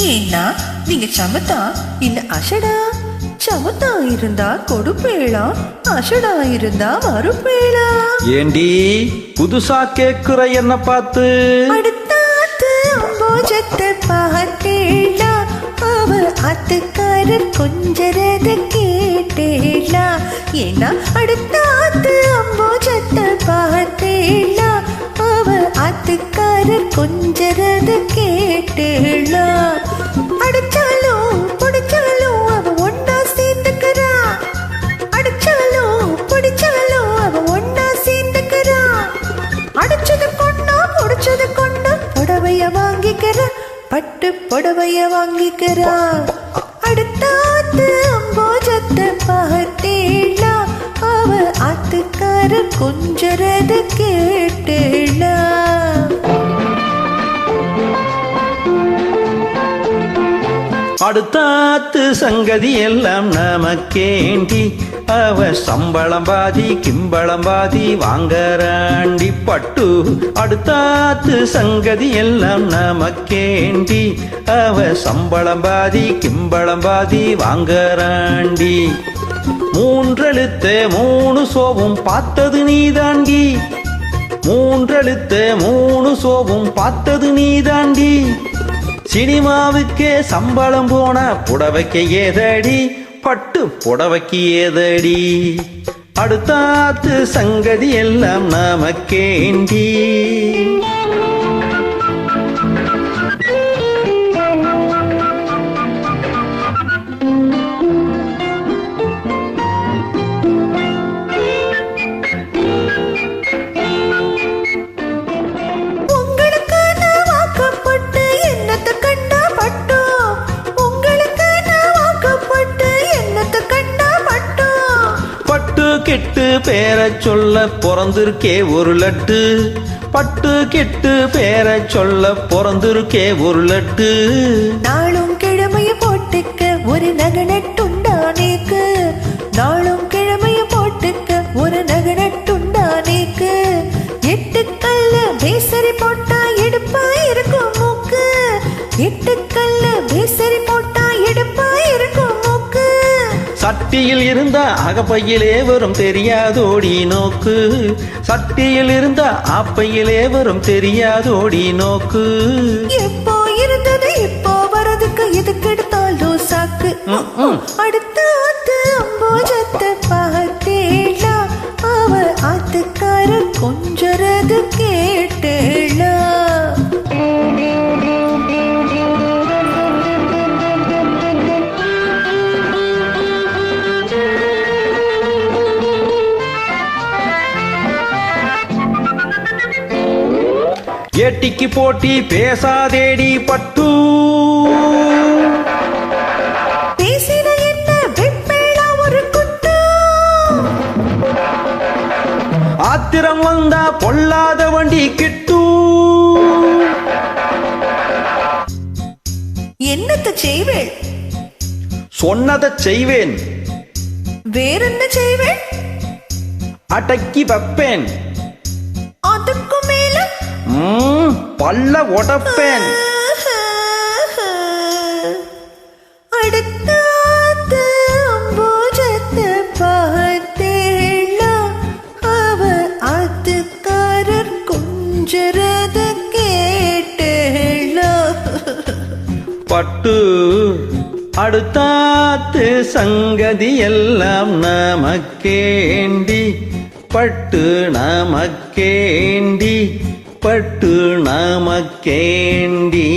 ஏன்னா நீங்க சமத்தா இல்ல அஷடா? சமத்தா இருந்தா கொடுப்பேளா, அஷடா இருந்தா மறுப்பேளா? ஏண்டி புதுசா கேக்குற என்ன பார்த்து? அடுத்தாத்து அம்போஜத்தை பார்த்தேளா, அவ ஆத்துக்காரர் கொஞ்சரத கேட்டேளா? ஏன்னா அடுத்தாத்து அம்போஜத்தை பார்த்தேளா, அவ ஆத்துக்காரர் கொஞ்சரத கேட்டேளா? அடிச்சாலும் பிடிச்சாலும் அவ ஒன்னா சேர்ந்துக்கிறா, அடிச்சாலும் பிடிச்சாலும் அவ ஒன்னா சேர்ந்துக்கிறா. அடிச்சது கொண்டா பிடிச்சது கொண்டா புடவைய வாங்கிக்கிறா, பட்டு புடவைய வாங்கிக்கிறா. அடுத்தாத்து அம்போஜத்தை பார்த்தேளா, அவ ஆத்துக்காரர் கொஞ்சரத கேட்டேளா? அடுத்தாத்து சங்கதி எல்லாம் நமக்கேண்டி, அவ சம்பளம் பாதி கிம்பளம் பாதி வாங்கறாண்டி பட்டு. அடுத்தாத்து சங்கதி எல்லாம் நமக்கேண்டி, அவ சம்பளம் பாதி கிம்பளம் பாதி வாங்கறாண்டி. மூன்றெழுத்த மூணு சோவும் பார்த்தது நீதாண்டி, மூன்றெழுத்த மூணு சோவும் பார்த்தது நீதாண்டி. சினிமாவுக்கே சம்பளம் போனா புடவைக்கு ஏதடி, பட்டு புடவைக்கு ஏதடி? அடுத்தாத்து சங்கதி எல்லாம் நமக்கேண்டி. கெட்டு பேர சொல்ல பிறந்திருக்கே ஒரு லட்டு, பட்டு கெட்டு பேர சொல்ல பிறந்திருக்கே ஒரு லட்டு. நாளும் கிழமைய போட்டுக்க ஒரு நகனட்டுண்டானேக்கு, நாளும் கிழமைய போட்டுக்க ஒரு நகனட்டுண்டானேக்கு. எட்டுக்கல்ல பேசரி போட்டா எடுப்பா இருக்கும் மூக்கு, எட்டுக்கல்ல பேசரி போட்டா எடுப்பா இருக்கும் மூக்கு. சட்டியில் இருந்த அகப்பையிலே வரும் தெரியாதோடி நோக்கு, சட்டியில் இருந்த ஆப்பையிலே வரும் தெரியாதோடி நோக்கு. எப்போ இருந்தது இப்போ வரதுக்கு எதுக்கு எடுத்தாலும் சாக்கு. அடுத்தாத்து அம்போஜத்தை பார்த்தேளா, அவ ஆத்துக்காரர் கொஞ்சரது கேட்டேளா? ஏட்டிக்கு போட்டி பேசாதேடி பட்டு, பேசின என்ன வெப்பேளா ஒரு குட்டு. ஆத்திரம் வந்தா பொல்லாத வண்டி கிட்டு. என்னத்த செய்வேன்? சொன்னதை செய்வேன். வேறென்ன செய்வேன்? அடக்கி வைப்பேன். அதுக்கு மேல பல்ல உடப்பேன். அடுத்தாத்து அம்போஜத்தை பார்த்தேளா, அவ ஆத்துக்காரர் கொஞ்சரத கேட்டேளா? பட்டு அடுத்தாத்து சங்கதி எல்லாம் நமக்கேண்டி, பட்டு நமக்கேண்டி, பட்டு நமக்கேண்டி.